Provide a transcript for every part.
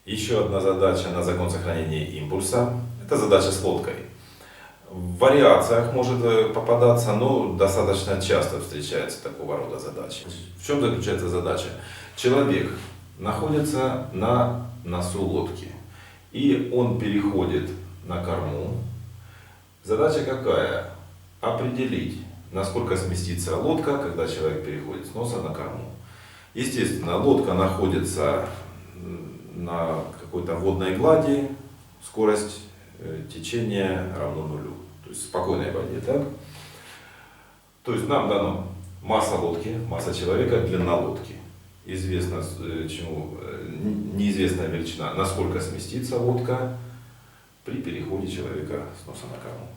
Еще одна задача на закон сохранения импульса. Это задача с лодкой. В вариациях может попадаться, но достаточно часто встречается такого рода задачи. В чем заключается задача? Человек находится на носу лодки, и он переходит на корму. Задача какая? Определить, насколько сместится лодка, когда человек переходит с носа на корму. Естественно, лодка находится на какой-то водной глади, скорость течения равно нулю. То есть в спокойной воде, так? То есть нам дано масса лодки, масса человека, длина лодки. Известно, неизвестная величина, насколько сместится лодка при переходе человека с носа на корму.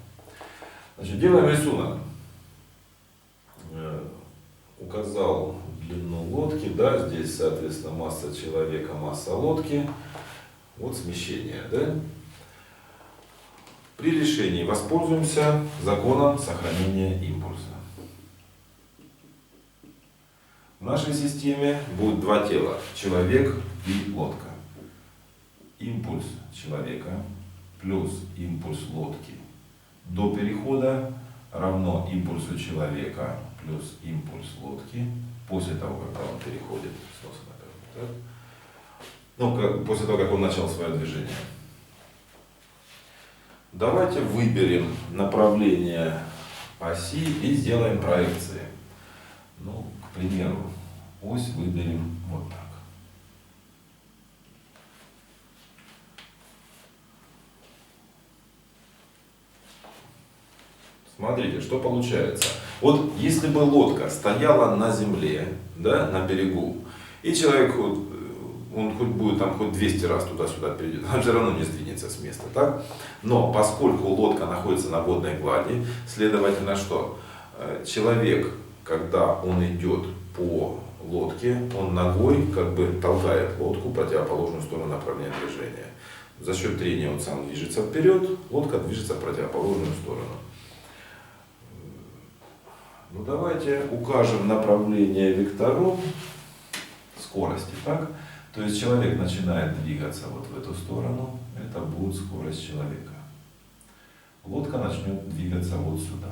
Значит, делаем рисунок. Указал длину лодки, да, здесь, соответственно, масса человека, масса лодки. Вот смещение, да? При решении воспользуемся законом сохранения импульса. В нашей системе будет два тела, человек и лодка. Импульс человека плюс импульс лодки до перехода равно импульсу человека плюс импульс лодки после того, когда он переходит с носа на корму. Ну, после того, как он начал свое движение. Давайте выберем направление оси и сделаем проекции. Ну, к примеру, ось выберем вот так. Смотрите, что получается. Вот если бы лодка стояла на земле, да, на берегу, и человек, он хоть будет там хоть 200 раз туда-сюда перейдет, он все равно не сдвинется с места, так? Но поскольку лодка находится на водной глади, следовательно, что человек, когда он идет по лодке, он ногой как бы толкает лодку в противоположную сторону направления движения. За счет трения он сам движется вперед, лодка движется в противоположную сторону. Ну давайте укажем направление вектором скорости, так? То есть человек начинает двигаться вот в эту сторону, это будет скорость человека. Лодка начнет двигаться вот сюда.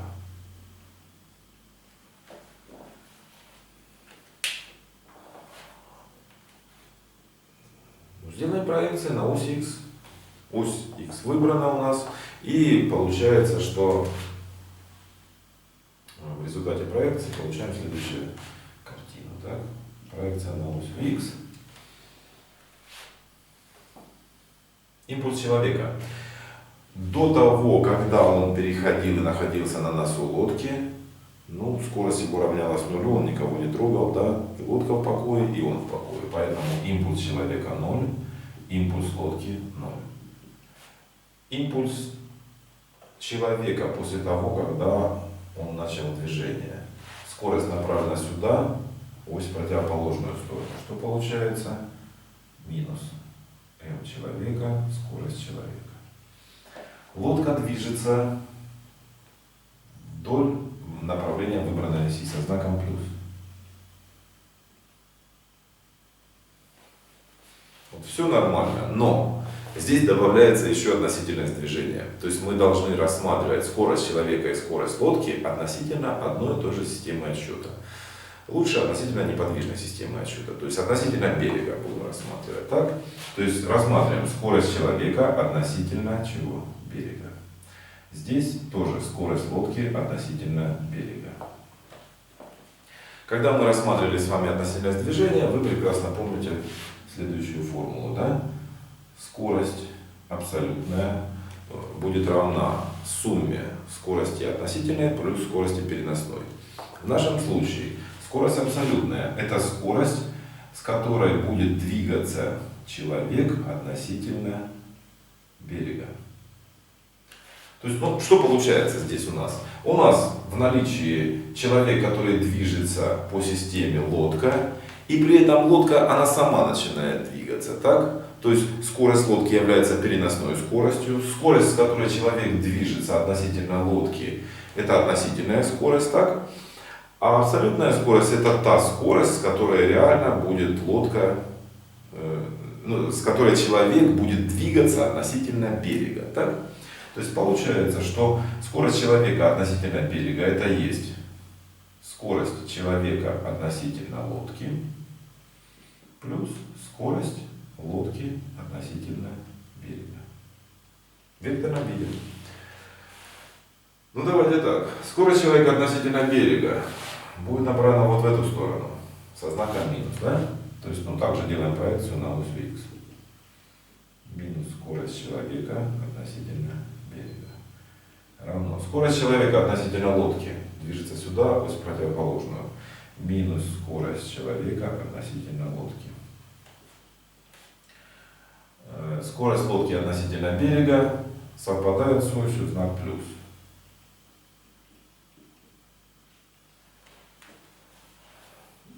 Сделаем проекции на ось X. Ось X выбрана у нас, и получается, что в результате проекции получаем следующую картину. Так? Проекция на ось X. Импульс человека. До того, когда он переходил и находился на носу лодки, ну, скорость его равнялась нулю, он никого не трогал, да, и лодка в покое, и он в покое. Поэтому импульс человека 0, импульс лодки 0. Импульс человека после того, когда он начал движение. Скорость направлена сюда, ось в противоположную сторону. Что получается? Минус m человека, скорость человека. Лодка движется вдоль направления выбранной оси со знаком плюс. Вот все нормально, но здесь добавляется еще относительность движения. То есть мы должны рассматривать скорость человека и скорость лодки относительно одной и той же системы отсчета. Лучше относительно неподвижной системы отсчета. То есть относительно берега будем рассматривать. Так? То есть рассматриваем скорость человека относительно чего? Берега. Здесь тоже скорость лодки относительно берега. Когда мы рассматривали с вами относительность движения, вы прекрасно помните следующую формулу. Да? Скорость абсолютная будет равна сумме скорости относительной плюс скорости переносной. В нашем случае скорость абсолютная – это скорость, с которой будет двигаться человек относительно берега. То есть, ну, что получается здесь у нас? У нас в наличии человек, который движется по системе лодка, и при этом лодка, она сама начинает двигаться, так? То есть скорость лодки является переносной скоростью, скорость, с которой человек движется относительно лодки, это относительная скорость, так? А абсолютная скорость — это та скорость, с которой реально будет лодка с которой человек будет двигаться относительно берега. Так? То есть получается, что скорость человека относительно берега это есть скорость человека относительно лодки плюс скорость лодки относительно берега. В векторном виде. Ну давайте так. Скорость человека относительно берега будет направлена вот в эту сторону. Со знаком минус, да? То есть, также делаем проекцию на ось x. Минус скорость человека относительно берега. Равно. Скорость человека относительно лодки движется сюда, ось противоположную. Минус скорость человека относительно лодки. Скорость лодки относительно берега совпадает с осью, знак плюс.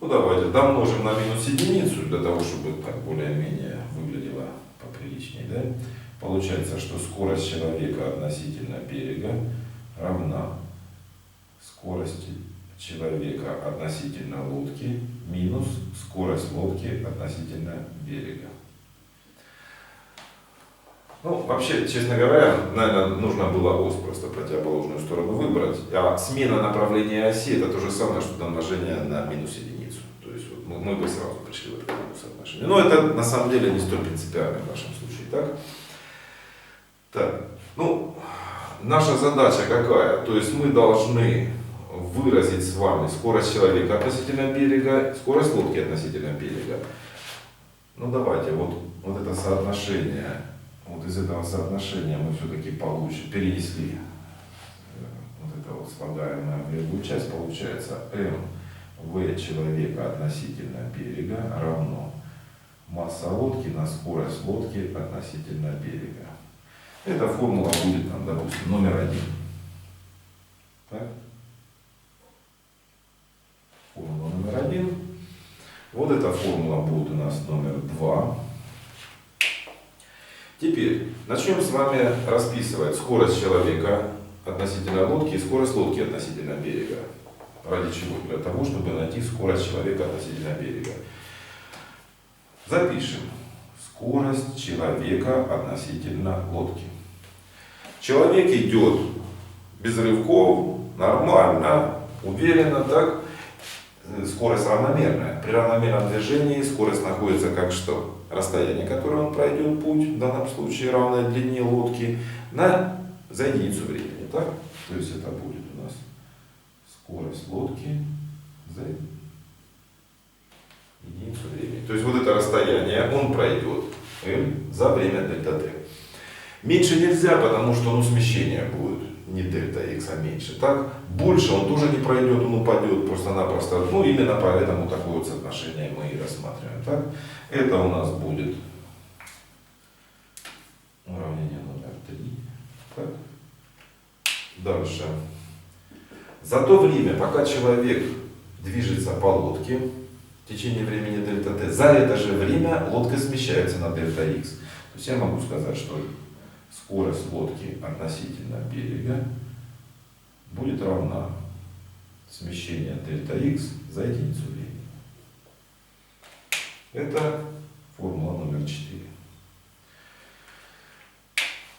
Ну давайте домножим на минус единицу, для того, чтобы так более-менее выглядело поприличнее. Да? Получается, что скорость человека относительно берега равна скорости человека относительно лодки минус скорость лодки относительно берега. Вообще, честно говоря, наверное, нужно было ось просто противоположную сторону выбрать. А смена направления оси это то же самое, что домножение на минус единицу. То есть мы бы сразу пришли в это соотношение. Но это на самом деле не столь принципиально в нашем случае. Так. Наша задача какая? То есть мы должны выразить с вами скорость человека относительно берега, скорость лодки относительно берега. Давайте, вот это соотношение. Вот из этого соотношения мы все-таки перенесли вот это вот слагаемое в левую часть. Получается mv человека относительно берега равно масса лодки на скорость лодки относительно берега. Эта формула будет, допустим, номер 1. Так? Формула номер 1. Вот эта формула будет у нас номер 2. Теперь начнем с вами расписывать скорость человека относительно лодки и скорость лодки относительно берега. Ради чего? Для того, чтобы найти скорость человека относительно берега. Запишем. Скорость человека относительно лодки. Человек идет без рывков, нормально, уверенно, так? Скорость равномерная. При равномерном движении скорость находится как что? Расстояние, которое он пройдет путь, в данном случае равное длине лодки, за единицу времени. Так? То есть это будет у нас скорость лодки за единицу времени. То есть вот это расстояние он пройдет L за время дельта t. Меньше нельзя, потому что смещение будет не дельта x, а меньше. Так? Больше он тоже не пройдет, он упадет просто-напросто. Именно поэтому такое вот соотношение мы и рассматриваем. Так? Это у нас будет уравнение номер 3. Так? Дальше. За то время, пока человек движется по лодке, в течение времени дельта t, за это же время лодка смещается на дельта x. То есть я могу сказать, что скорость лодки относительно берега будет равна смещению дельта x за единицу времени. Это формула номер 4.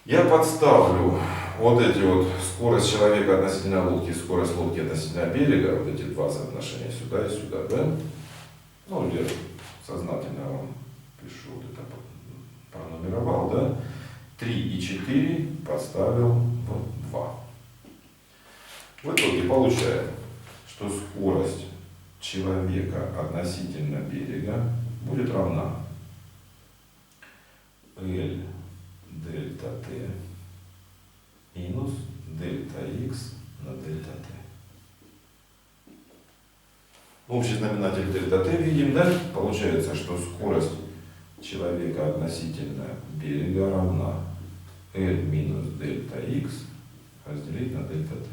Я подставлю вот эти вот скорость человека относительно лодки и скорость лодки относительно берега, вот эти два соотношения сюда и сюда, да? Я сознательно вам пишу, вот это пронумеровал, да? 3 и 4 подставил в 2. В итоге получаем, что скорость человека относительно берега будет равна L дельта t минус дельта x на дельта t. Общий знаменатель дельта t видим, да? Получается, что скорость человека относительно берега равна L минус дельта x разделить на дельта t.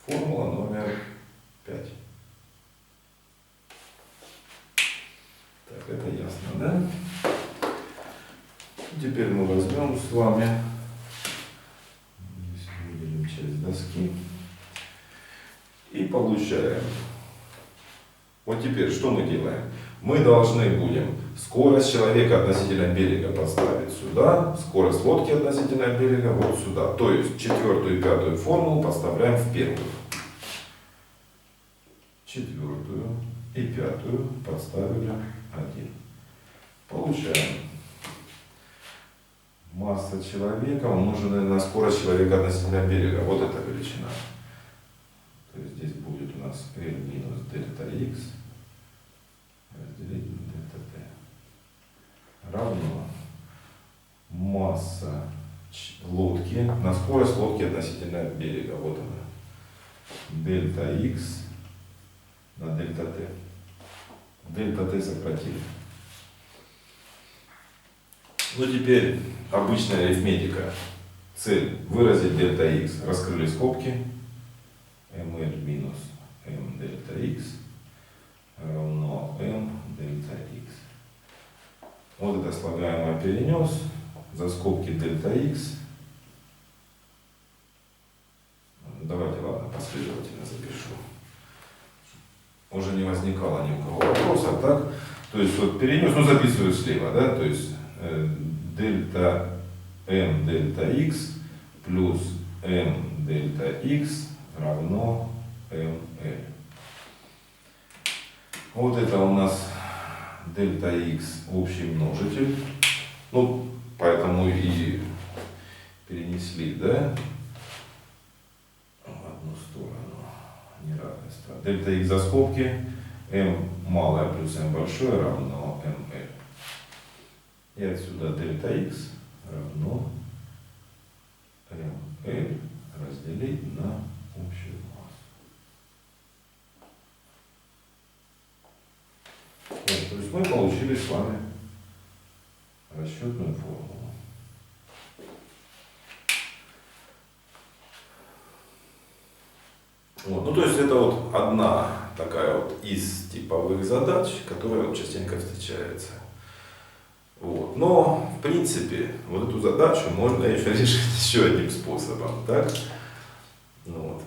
Формула номер 5. Так, это ясно, да? Теперь мы возьмем с вами, здесь выделим часть доски, и получаем. Вот теперь что мы делаем? Мы должны будем скорость человека относительно берега подставить сюда, скорость лодки относительно берега вот сюда. То есть четвертую и пятую формулу подставляем в первую. Четвертую и пятую подставили 1. Получаем масса человека умноженная на скорость человека относительно берега. Вот эта величина. То есть здесь будет у нас L минус дельта X разделить на дельта T равно масса лодки на скорость лодки относительно берега. Вот она. Дельта X на дельта T. Дельта T сократили. Ну теперь обычная арифметика. Цель выразить дельта X. Раскрыли скобки. ml минус m дельта X равно m дельта X. Вот это слагаемое перенес. За скобки дельта X. Давайте, ладно, последовательно запишу. Уже не возникало ни у кого вопросов, так? То есть вот перенес, ну записываю слева, да, то есть дельта m дельта x плюс m дельта x равно ml. Вот это у нас дельта x общий множитель. Ну, поэтому и перенесли, да, в одну сторону неравенство. Дельта x за скобки, m малое плюс m большое равно ml. И отсюда дельта x равно ml разделить на общую массу. Вот, то есть мы получили с вами расчетную формулу. Вот. Ну, то есть это вот одна такая вот из типовых задач, которая вот частенько встречается. Вот. Но, в принципе, вот эту задачу можно еще решить еще одним способом, так? Ну, вот.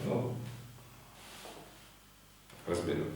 Ну, разберем.